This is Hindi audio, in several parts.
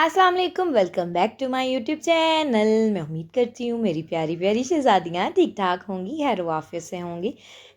अस्सलाम वालेकुम, welcome back to my YouTube channel. मैं उम्मीद करती हूँ मेरी प्यारी प्यारी शहज़ादियाँ ठीक ठाक होंगी, खैर वाफियत से होंगी।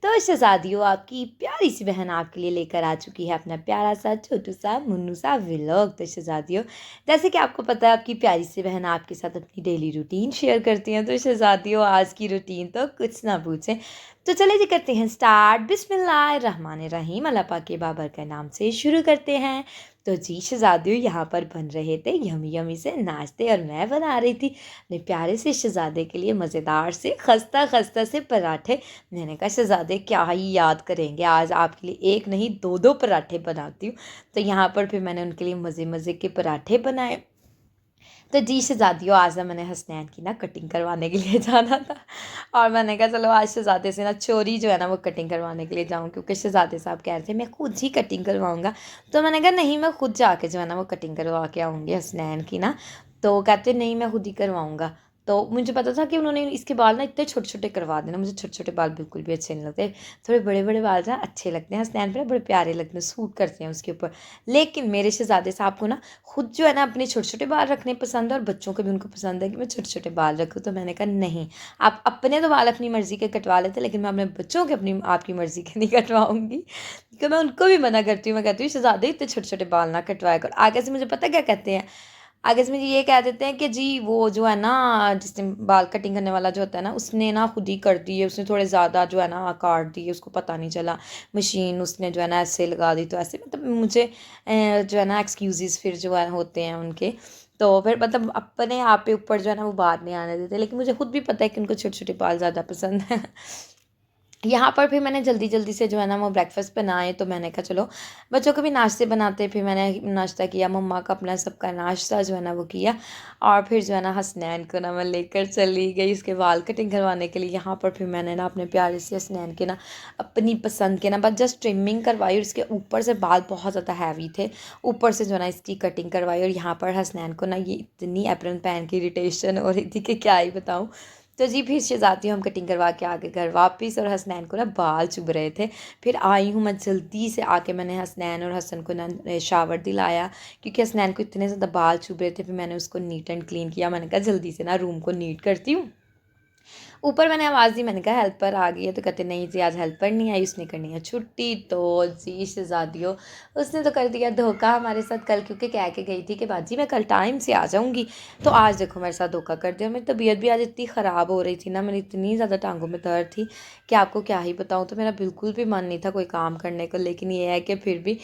तो शहज़ादियों, आपकी प्यारी सी बहन आपके लिए लेकर आ चुकी है अपना प्यारा सा छोटू सा मुन्नू सा व्लॉग। तो शहज़ादियों, जैसे कि आपको पता है आपकी प्यारी सी बहन आपके साथ अपनी डेली रूटीन शेयर करती हैं। तो शहज़ादियों, आज की रूटीन तो कुछ ना पूछें। तो चले जी करते हैं स्टार्ट। बिस्मिल्लाहिर्रहमानिर्रहीम, अल्लाह पाक के बाबर के नाम से शुरू करते हैं। तो जी शहज़ादियों, यहाँ पर बन रहे थे यमी यमी से नाश्ते और मैं बना रही थी अपने प्यारे से शहज़ादे के लिए मज़ेदार से खस्ता खस्ता से पराठे। मैंने कहा शहज़ादे क्या ही याद करेंगे, आज आपके लिए एक नहीं दो दो पराठे बनाती हूँ। तो यहाँ पर फिर मैंने उनके लिए मज़े मज़े के पराठे बनाए। तो जी शहज़ादियों, आज ना मैंने हसनैन की ना कटिंग करवाने के लिए जाना था। और मैंने कहा चलो आज शहज़ादे से ना चोरी जो है ना वो कटिंग करवाने के लिए जाऊँ, क्योंकि शहज़ादे साहब कह रहे थे मैं खुद ही कटिंग करवाऊँगा। तो मैंने कहा नहीं, मैं खुद जाके जो है ना वो कटिंग करवा के आऊँगी हसनैन की ना। तो कहते नहीं, मैं खुद ही करवाऊँगा। तो मुझे पता था कि उन्होंने इसके बाल ना इतने छोटे छोटे करवा देना, मुझे छोटे छोटे बाल बिल्कुल भी अच्छे नहीं लगते। थोड़े बड़े बड़े बाल ना अच्छे लगते हैं हसनैन पे, बड़े प्यारे लगते हैं, सूट करते हैं उसके ऊपर। लेकिन मेरे शहज़ादे साहब को ना खुद जो है ना अपने छोटे छोटे बाल रखने पसंद है, और बच्चों को भी उनको पसंद है कि मैं छोटे छोटे बाल रखूँ। तो मैंने कहा नहीं, आप अपने तो बाल अपनी मर्ज़ी के कटवा लेते, लेकिन मैं अपने बच्चों के अपनी आपकी मर्ज़ी के नहीं कटवाऊँगी। क्योंकि मैं उनको भी मना करती हूँ, मैं कहती हूँ शहज़ादे इतने छोटे छोटे बाल ना कटवाया करो। आगे से मुझे पता क्या कहते हैं, आगे से मुझे ये कह देते हैं कि जी वो जो है ना, जिसने बाल कटिंग करने वाला जो होता है ना, उसने ना खुद ही कर दी है, उसने थोड़े ज़्यादा जो है ना काट दी है, उसको पता नहीं चला, मशीन उसने जो है ना ऐसे लगा दी। तो ऐसे मतलब मुझे जो है ना एक्सक्यूज़ेस फिर जो है होते हैं उनके। तो फिर मतलब अपने आप पे ऊपर जो है ना वो बात नहीं आने देते, लेकिन मुझे खुद भी पता है कि उनको छोटे छोटे बाल ज़्यादा पसंद है। यहाँ पर फिर मैंने जल्दी जल्दी से जो है ना वो ब्रेकफास्ट बनाए। तो मैंने कहा चलो बच्चों को भी नाश्ते बनाते, फिर मैंने नाश्ता किया, मम्मा का अपना सबका नाश्ता जो है ना वो किया। और फिर जो है ना हसनैन को ना मैं लेकर चली गई उसके बाल कटिंग करवाने के लिए। यहाँ पर फिर मैंने ना अपने प्यारे से हसनैन के ना अपनी पसंद के ना बस जस्ट ट्रिमिंग करवाई, और इसके ऊपर से बाल बहुत ज़्यादा हैवी थे, ऊपर से जो है ना इसकी कटिंग करवाई। और यहाँ पर हसनैन को ना ये इतनी एप्रन पहन के इरिटेशन हो रही थी कि क्या ही बताऊँ। तो जी फिर शहज़ादी हम कटिंग करवा के आ गए घर वापस, और हसनैन को ना बाल चुभ रहे थे। फिर आई हूँ मैं जल्दी से आके, मैंने हसनैन और हसन को ना शावर दिलाया, क्योंकि हसनैन को इतने ज़्यादा बाल चुभ रहे थे। फिर मैंने उसको नीट एंड क्लीन किया, मैंने कहा जल्दी से ना रूम को नीट करती हूँ। ऊपर मैंने आवाज़ दी, मैंने कहा हेल्पर आ गई है। तो कहते नहीं जी आज हेल्पर नहीं आई, उसने करनी है छुट्टी। तो जी शहज़ादियों, उसने तो कर दिया धोखा हमारे साथ कल, क्योंकि कह के गई थी कि बाजी मैं कल टाइम से आ जाऊँगी। तो आज देखो मेरे साथ धोखा कर दिया। मेरी तबीयत भी आज इतनी ख़राब हो रही थी ना, मेरी इतनी ज़्यादा टांगों में दर्द थी कि आपको क्या ही बताऊँ। तो मेरा बिल्कुल भी मन नहीं था कोई काम करने को, लेकिन ये है कि फिर भी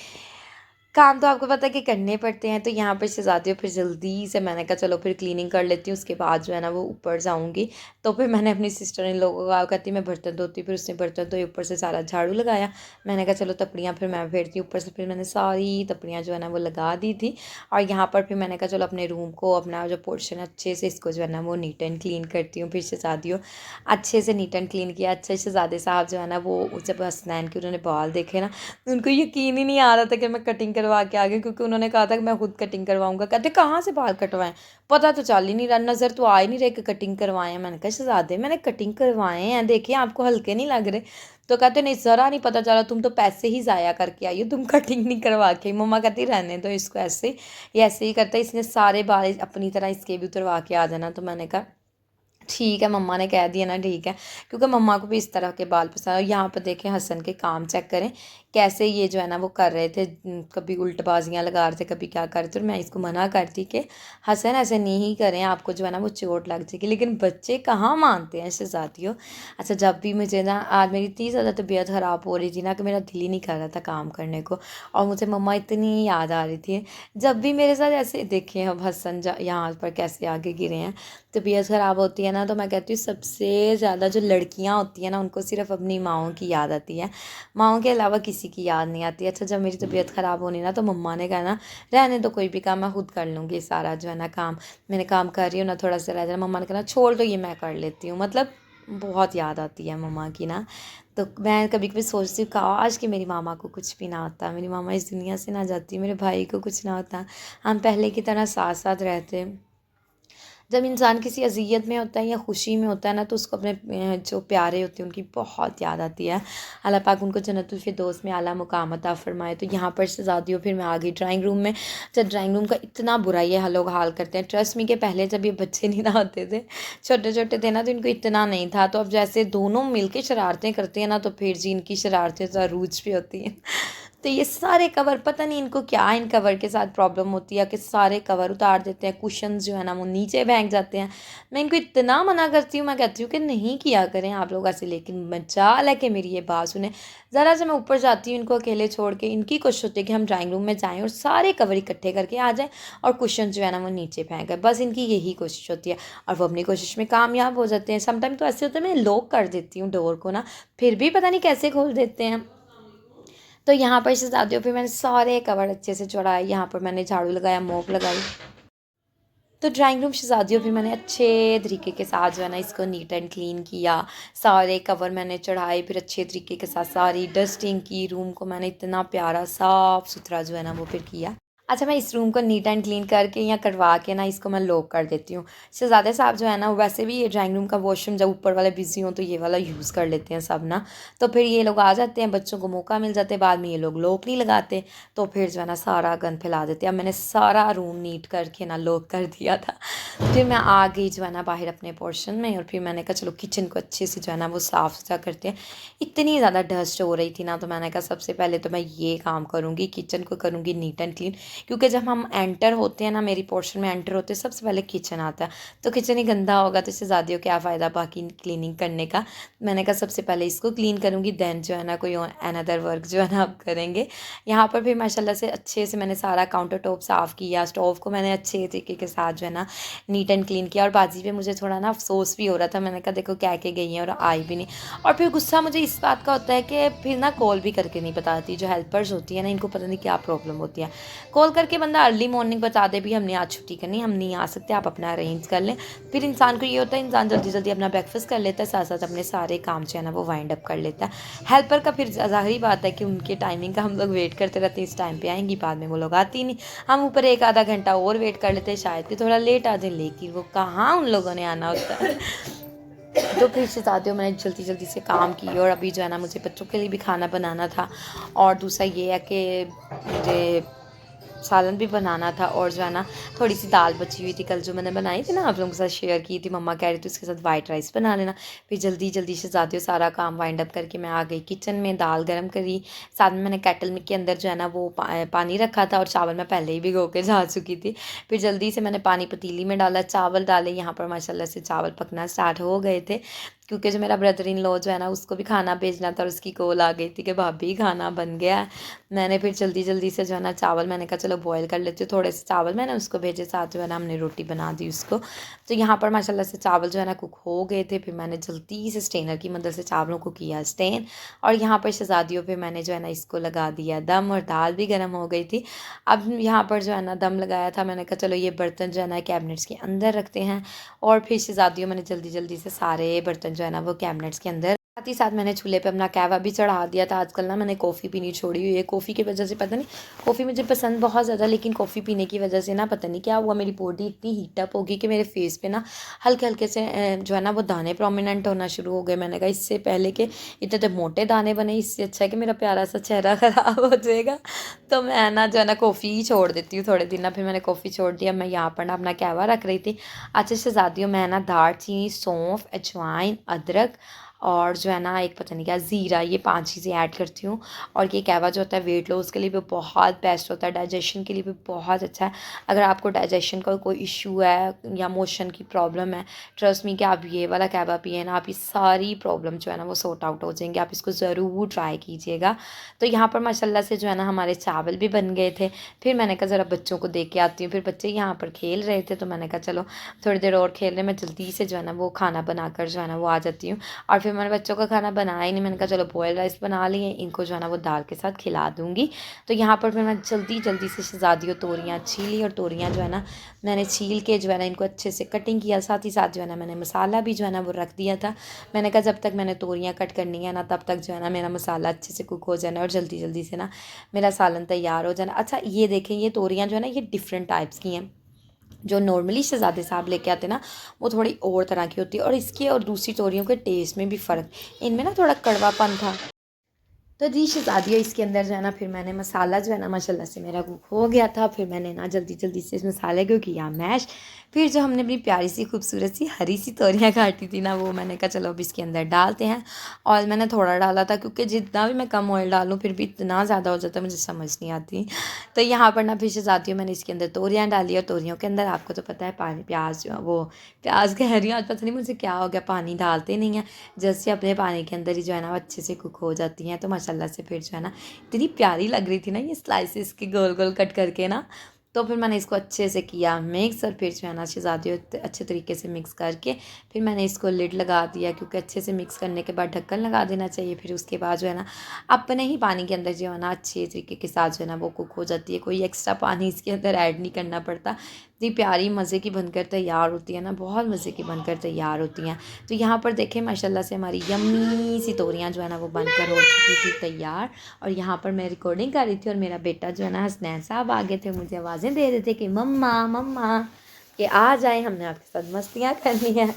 काम तो आपको पता है कि करने पड़ते हैं। तो यहाँ पर शहज़ादी फिर जल्दी से मैंने कहा चलो फिर क्लीनिंग कर लेती हूँ, उसके बाद जो है ना वो ऊपर जाऊँगी। तो फिर मैंने अपनी सिस्टर इन लोगों को कहती मैं बर्तन धोती, फिर उसने बर्तन धोए, ऊपर से सारा झाड़ू लगाया। मैंने कहा चलो तपड़ियाँ फिर मैं फेरती हूँ ऊपर से। फिर मैंने सारी तपड़ियाँ जो है ना वो लगा दी थी। और यहाँ पर फिर मैंने कहा चलो अपने रूम को, अपना जो पोर्शन अच्छे से इसको जो है ना वो नीट एंड क्लीन करती हूँ। फिर शहज़ादियों अच्छे से नीट एंड क्लीन किया। अच्छे शहज़ादे साहब जो है ना वो जब हसनैन के उन्होंने बाल देखे ना, उनको यकीन ही नहीं आ रहा था कि मैं कटिंग करवा के आ गई, क्योंकि उन्होंने कहा था कि मैं खुद कटिंग करवाऊंगा। कहते कहाँ से बाल कटवाएं, पता तो चल ही नहीं रहा, नज़र तो आ ही नहीं रहे कि कटिंग करवाए हैं। मैंने कहा शहज़ादे मैंने कटिंग करवाए हैं, देखिए आपको हल्के नहीं लग रहे। तो कहते नहीं ज़रा नहीं पता चला, तुम तो पैसे ही ज़ाया करके आई हो, तुम कटिंग नहीं करवा के। मम्मा कहती रहने दो इसको, ऐसे ये ऐसे ही करता है, इसने सारे बाल अपनी तरह इसके भी उतरवा के आ जाना। तो मैंने कहा ठीक है, मम्मा ने कह दिया ना ठीक है, क्योंकि मम्मा को भी इस तरह के बाल पसंद है। और यहाँ पर देखें हसन के काम चेक करें कैसे ये जो है ना वो कर रहे थे, कभी उल्टबाजियाँ लगा रहे थे, कभी क्या कर रहे थे। और मैं इसको मना करती कि हसन ऐसे नहीं करें, आपको जो है ना वो चोट लग जाएगी, लेकिन बच्चे कहाँ मानते हैं शहज़ादियों। अच्छा जब भी मुझे ना, आज मेरी इतनी ज़्यादा तबीयत ख़राब हो रही थी ना कि मेरा दिल ही नहीं कर रहा था काम करने को, और मुझे मम्मा इतनी याद आ रही थी। जब भी मेरे साथ ऐसे देखें अब हसन यहाँ पर कैसे आगे गिरे हैं, तबीयत ख़राब होती है ना, तो मैं कहती हूँ सबसे ज़्यादा जो लड़कियाँ होती हैं ना उनको सिर्फ अपनी माँओं की याद आती है, माँओं के अलावा किसी की याद नहीं आती। अच्छा जब मेरी तबीयत ख़राब होनी ना, तो मम्मा ने कहा ना रहने दो, कोई भी काम मैं खुद कर लूँगी, सारा जो है ना काम मैंने काम कर रही हूँ ना, थोड़ा सा रह जाए। मम्मा ने कहा छोड़ दो ये मैं कर लेती हूँ। मतलब बहुत याद आती है मम्मा की ना। तो मैं कभी कभी सोचती हूँ काश कि मेरी मामा को कुछ भी ना होता, मेरी मामा इस दुनिया से ना जाती, मेरे भाई को कुछ ना होता, हम पहले की तरह साथ साथ रहते। जब इंसान किसी अज़ियत में होता है या खुशी में होता है ना, तो उसको अपने जो प्यारे होते हैं उनकी बहुत याद आती है। अल्लाह पाक उनको जन्नतुल फिरदौस में आला मुकाम अता फ़रमाए। तो यहाँ पर शहज़ादियों फिर मैं आ गई ड्राइंग रूम में। जब ड्राइंग रूम का इतना बुरा ये लोग हाल करते हैं, ट्रस्ट मी के पहले जब ये बच्चे नहीं ना होते थे, छोटे छोटे थे ना, तो इनको इतना नहीं था। तो अब जैसे दोनों मिलके शरारतें करते हैं ना, तो फिर जी इनकी शरारतें तो अरूज पे होती हैं। तो ये सारे कवर, पता नहीं इनको क्या इन कवर के साथ प्रॉब्लम होती है कि सारे कवर उतार देते हैं, कुशन्स जो है ना वो नीचे फेंक जाते हैं। मैं इनको इतना मना करती हूँ, मैं कहती हूँ कि नहीं किया करें आप लोग ऐसे, लेकिन मजाल है कि मेरी ये बात सुने। ज़रा से मैं ऊपर जाती हूँ इनको अकेले छोड़ के, इनकी कोशिश होती है कि हम ड्राइंग रूम में जाएँ और सारे कवर इकट्ठे करके आ जाएँ और कुशन जो है ना वो नीचे फेंक गए। बस इनकी यही कोशिश होती है और वो अपनी कोशिश में कामयाब हो जाते हैं। समटाइम तो ऐसे होता है, मैं लॉक कर देती हूँ डोर को ना, फिर भी पता नहीं कैसे खोल देते हैं। तो यहाँ पर शहज़ादियों पे मैंने सारे कवर अच्छे से चढ़ाए, यहाँ पर मैंने झाड़ू लगाया, मोप लगाई। तो ड्राइंग रूम शहज़ादियों फिर मैंने अच्छे तरीके के साथ जो है ना इसको नीट एंड क्लीन किया। सारे कवर मैंने चढ़ाए, फिर अच्छे तरीके के साथ सारी डस्टिंग की। रूम को मैंने इतना प्यारा साफ़ सुथरा जो है ना वो फिर किया। अच्छा, मैं इस रूम को नीट एंड क्लीन करके या करवा के ना इसको मैं लॉक कर देती हूँ। शहज़ादे साहब जो है ना, वैसे भी ये ड्राइंग रूम का वॉशरूम जब ऊपर वाले बिज़ी हों तो ये वाला यूज़ कर लेते हैं सब ना। तो फिर ये लोग आ जाते हैं, बच्चों को मौका मिल जाता है, बाद में ये लोग लॉक नहीं लगाते, तो फिर जो है ना सारा गंद फैला देते हैं। अब मैंने सारा रूम नीट करके ना लॉक कर दिया था। फिर मैं आ गई जो है ना बाहर अपने पोर्शन में, और फिर मैंने कहा चलो किचन को अच्छे से जो है ना वो साफ़ सुथरा करते हैं। इतनी ज़्यादा डस्ट हो रही थी ना, तो मैंने कहा सबसे पहले तो मैं ये काम करूँगी, किचन को करूँगी नीट एंड क्लीन। क्योंकि जब हम एंटर होते हैं ना, मेरी पोर्शन में एंटर होते हैं, सबसे पहले किचन आता है। तो किचन ही गंदा होगा तो शहज़ादियों क्या फ़ायदा बाकी क्लीनिंग करने का। मैंने कहा सबसे पहले इसको क्लीन करूँगी, देन जो है ना कोई अनदर वर्क जो है ना आप करेंगे। यहाँ पर फिर माशाल्लाह से अच्छे से मैंने सारा काउंटर टॉप साफ़ किया। स्टोव को मैंने अच्छे तरीके के साथ जो है ना नीट एंड क्लीन किया। और बाजी पे मुझे थोड़ा ना अफसोस भी हो रहा था, मैंने कहा देखो कह के गई हैं और आई भी नहीं। और फिर गुस्सा मुझे इस बात का होता है कि फिर ना कॉल भी करके नहीं बताती। जो हेल्पर्स होती है ना, इनको पता नहीं क्या प्रॉब्लम होती है। कॉल करके बंदा अर्ली मॉर्निंग बता दे भी हमने आज छुट्टी करनी, हम नहीं आ सकते, आप अपना अरेंज कर लें। फिर इंसान को ये होता है, इंसान जल्दी जल्दी अपना ब्रेकफास्ट कर लेता है, साथ साथ अपने सारे काम जो है ना वो वाइंड अप कर लेता है। हेल्पर का फिर ज़ाहिरी बात है कि उनके टाइमिंग का हम लोग वेट करते रहते हैं, इस टाइम पे आएंगी, बाद में वो लोग आती नहीं। हम ऊपर एक आधा घंटा और वेट कर लेते हैं, शायद कि थोड़ा लेट आ जाए, लेकिन वो कहाँ उन लोगों ने आना होता है। तो फिर शहज़ादियों मैंने जल्दी जल्दी से काम की, और अभी जो है ना मुझे बच्चों के लिए भी खाना बनाना था। और दूसरा ये है कि मुझे सालन भी बनाना था, और जो है ना थोड़ी सी दाल बची हुई थी कल जो मैंने बनाई थी ना, आप लोगों के साथ शेयर की थी, मम्मा कह रही थी उसके साथ वाइट राइस बना लेना। फिर जल्दी जल्दी से जाती हूँ, सारा काम वाइंड अप करके मैं आ गई किचन में, दाल गर्म करी। साथ में मैंने केटल में के अंदर जो है ना वो पानी रखा था, और चावल मैं पहले ही भिगो के जा चुकी थी। फिर जल्दी से मैंने पानी पतीली में डाला, चावल डाले। यहाँ पर माशाल्लाह से चावल पकना स्टार्ट हो गए थे, क्योंकि जो मेरा ब्रदर इन लॉ जो है ना उसको भी खाना भेजना था, और उसकी कॉल आ गई थी कि भाभी खाना बन गया है। मैंने फिर जल्दी जल्दी से जो है ना चावल, मैंने कहा चलो बॉयल कर लेती हूँ, थोड़े से चावल मैंने उसको भेजे, साथ जो है ना हमने रोटी बना दी उसको। तो यहाँ पर माशाल्लाह से चावल जो है ना कुक हो गए थे। फिर मैंने जल्दी से स्टेनर की मदद से चावलों को किया स्टेन, और यहाँ पर शहज़ादियों पे मैंने जो है ना इसको लगा दिया दम, और दाल भी गर्म हो गई थी। अब यहाँ पर जो है ना दम लगाया था, मैंने कहा चलो ये बर्तन जो है ना कैबिनेट्स के अंदर रखते हैं। और फिर शहज़ादियों मैंने जल्दी जल्दी से सारे बर्तन जो है ना वो कैबिनेट्स के अंदर, साथ ही साथ मैंने चूल्हे पे अपना कहवा भी चढ़ा दिया था। आजकल ना मैंने कॉफ़ी पीनी छोड़ी हुई है, कॉफ़ी की वजह से पता नहीं, कॉफ़ी मुझे पसंद बहुत ज़्यादा, लेकिन कॉफ़ी पीने की वजह से ना पता नहीं क्या हुआ, मेरी बॉडी इतनी हीटअप होगी कि मेरे फेस पे ना हल्के हल्के से जो है ना वो दाने प्रोमिनेंट होना शुरू हो गए। मैंने कहा इससे पहले कि इतने तो मोटे दाने बने, इससे अच्छा है कि मेरा प्यारा सा चेहरा ख़राब हो जाएगा। तो मैं ना जो है ना कॉफ़ी ही छोड़ देती हूँ थोड़े दिन ना। फिर मैंने कॉफ़ी छोड़ दिया, मैं यहाँ पर ना अपना कहवा रख रही थी। अच्छा शहज़ादियों, मैं ना दाल चीनी, सौंफ, अजवाइन, अदरक और जो है ना एक पता नहीं क्या ज़ीरा, ये 5 चीज़ें ऐड करती हूँ। और ये कहवा जो होता है वेट लॉस के लिए भी बहुत बेस्ट होता है, डाइजेशन के लिए भी बहुत अच्छा है। अगर आपको डाइजेशन का कोई इशू है या मोशन की प्रॉब्लम है, ट्रस्ट मी कि आप ये वाला कहवा पिए ना, आपकी सारी प्रॉब्लम जो है ना वो सॉर्ट आउट हो जाएंगे। आप इसको ज़रूर ट्राई कीजिएगा। तो यहाँ पर माशाल्लाह से जो है ना हमारे चावल भी बन गए थे। फिर मैंने कहा ज़रा बच्चों को देख के आती हूँ। फिर बच्चे यहाँ पर खेल रहे थे, तो मैंने कहा चलो थोड़ी देर और खेल रहे, मैं जल्दी से जो है ना वो खाना बनाकर जो है ना वो आ जाती हूँ। और फिर मैंने बच्चों का खाना बनाया ही नहीं, मैंने कहा चलो बॉयल राइस बना लिए, इनको जो है ना वो दाल के साथ खिला दूँगी। तो यहाँ पर फिर मैं जल्दी जल्दी से शहज़ादियों तोरियाँ छीली, और तोरियाँ जो है ना मैंने छील के जो है ना इनको अच्छे से कटिंग किया। साथ ही साथ जो है ना मैंने मसाला भी जो है ना वो रख दिया था। मैंने कहा जब तक मैंने तोरियाँ कट करनी है ना, तब तक जो है ना मेरा मसाला अच्छे से कुक हो जाना, और जल्दी जल्दी से ना मेरा सालन तैयार हो जाना। अच्छा ये देखें, ये तोरियाँ जो है ना ये डिफरेंट टाइप्स की हैं। जो नॉर्मली शहज़ादे साहब लेके आते ना वो थोड़ी और तरह की होती है, और इसकी और दूसरी तोरियों के टेस्ट में भी फ़र्क, इनमें ना थोड़ा कड़वापन था। तो जी शहज़ादियों, इसके अंदर जो है ना फिर मैंने मसाला जो है ना माशाल्लाह से मेरा कुक हो गया था। फिर मैंने ना जल्दी जल्दी से इस मसाले को किया मैश। फिर जो हमने अपनी प्यारी सी खूबसूरत सी हरी सी तोरियाँ काटी थी ना, वो मैंने कहा चलो अब इसके अंदर डालते हैं। ऑयल मैंने थोड़ा डाला था, क्योंकि जितना भी मैं कम ऑयल डालूँ फिर भी इतना ज़्यादा हो जाता है, मुझे समझ नहीं आती। तो यहाँ पर ना फिर शहज़ादियों मैंने इसके अंदर तोरियाँ डाली, और तोरियों के अंदर आपको तो पता है पानी प्याज, वो प्याज कह रही हूँ, आज पता नहीं मुझे क्या हो गया, पानी डालते नहीं हैं। जैसे अपने पानी के अंदर ही जो है ना अच्छे से कुक हो जाती हैं। तो माशाल्लाह से फिर जो है ना इतनी प्यारी लग रही थी ना ये स्लाइसेस के गोल गोल कट करके ना। तो फिर मैंने इसको अच्छे से किया मिक्स, और फिर जो है ना शहज़ादियों अच्छे तरीके से मिक्स करके फिर मैंने इसको लिड लगा दिया, क्योंकि अच्छे से मिक्स करने के बाद ढक्कन लगा देना चाहिए। फिर उसके बाद जो है ना अपने ही पानी के अंदर जो है ना अच्छे तरीके के साथ जो है ना वो कुक हो जाती है, कोई एक्स्ट्रा पानी इसके अंदर ऐड नहीं करना पड़ता। इतनी प्यारी मज़े की बनकर तैयार होती है ना, बहुत मज़े की बनकर तैयार होती हैं। तो यहाँ पर देखें माशाल्लाह से हमारी यम्मी सी तोरियाँ जो है ना वो बनकर हो चुकी थी तैयार। और यहाँ पर मैं रिकॉर्डिंग कर रही थी, और मेरा बेटा जो है ना हसनैन साहब आ गए थे, मुझे आवाज़ें दे रहे थे कि मम्मा मम्मा, कि आ जाए, हमने आपके साथ मस्तियाँ करनी है।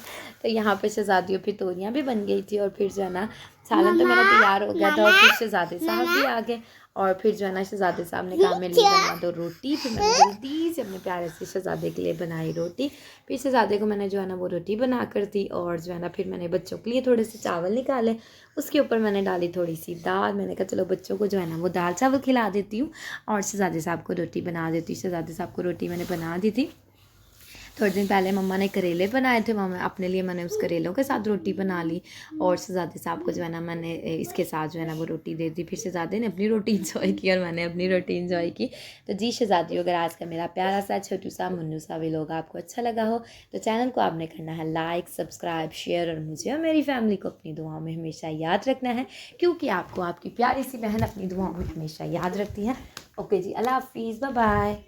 तो यहाँ पर शहज़ादियों फिर तोरियाँ भी बन गई थी, और फिर जो है ना सालन तो मेरा तैयार हो गया था, और फिर शहज़ादे साहब भी आ गए। और फिर जो है ना शहज़ादे साहब ने कहा मेरे लिए बना दो रोटी। फिर मैंने जल्दी से अपने प्यारे से शहज़ादे के लिए बनाई रोटी। फिर शहज़ादे को मैंने जो है ना वो रोटी बना कर दी, और जो है ना फिर मैंने बच्चों के लिए थोड़े से चावल निकाले, उसके ऊपर मैंने डाली थोड़ी सी दाल। मैंने कहा चलो बच्चों को जो है ना वो दाल चावल खिला देती हूँ, और शहज़ादे साहब को रोटी बना देती हूँ। शहज़ादे साहब को रोटी मैंने बना दी थी। थोड़े दिन पहले मम्मा ने करेले बनाए थे, मम्मा अपने लिए मैंने उस करेलों के साथ रोटी बना ली, और शहज़ादे साहब को जो है ना मैंने इसके साथ जो है ना वो रोटी दे दी। फिर शहज़ादे ने अपनी रोटी इंजॉय की, और मैंने अपनी रोटी इंजॉय की। तो जी शहज़ादियों, अगर आज का मेरा प्यारा सा छोटू सा मुन्नू सा व्लॉग आपको अच्छा लगा हो, तो चैनल को आपने करना है लाइक, सब्सक्राइब, शेयर, और मुझे और मेरी फैमिली को अपनी दुआओं में हमेशा याद रखना है, क्योंकि आपको आपकी प्यारी सी बहन अपनी दुआओं में हमेशा याद रखती है। ओके जी, अल्लाह हाफिज़, बाय बाय।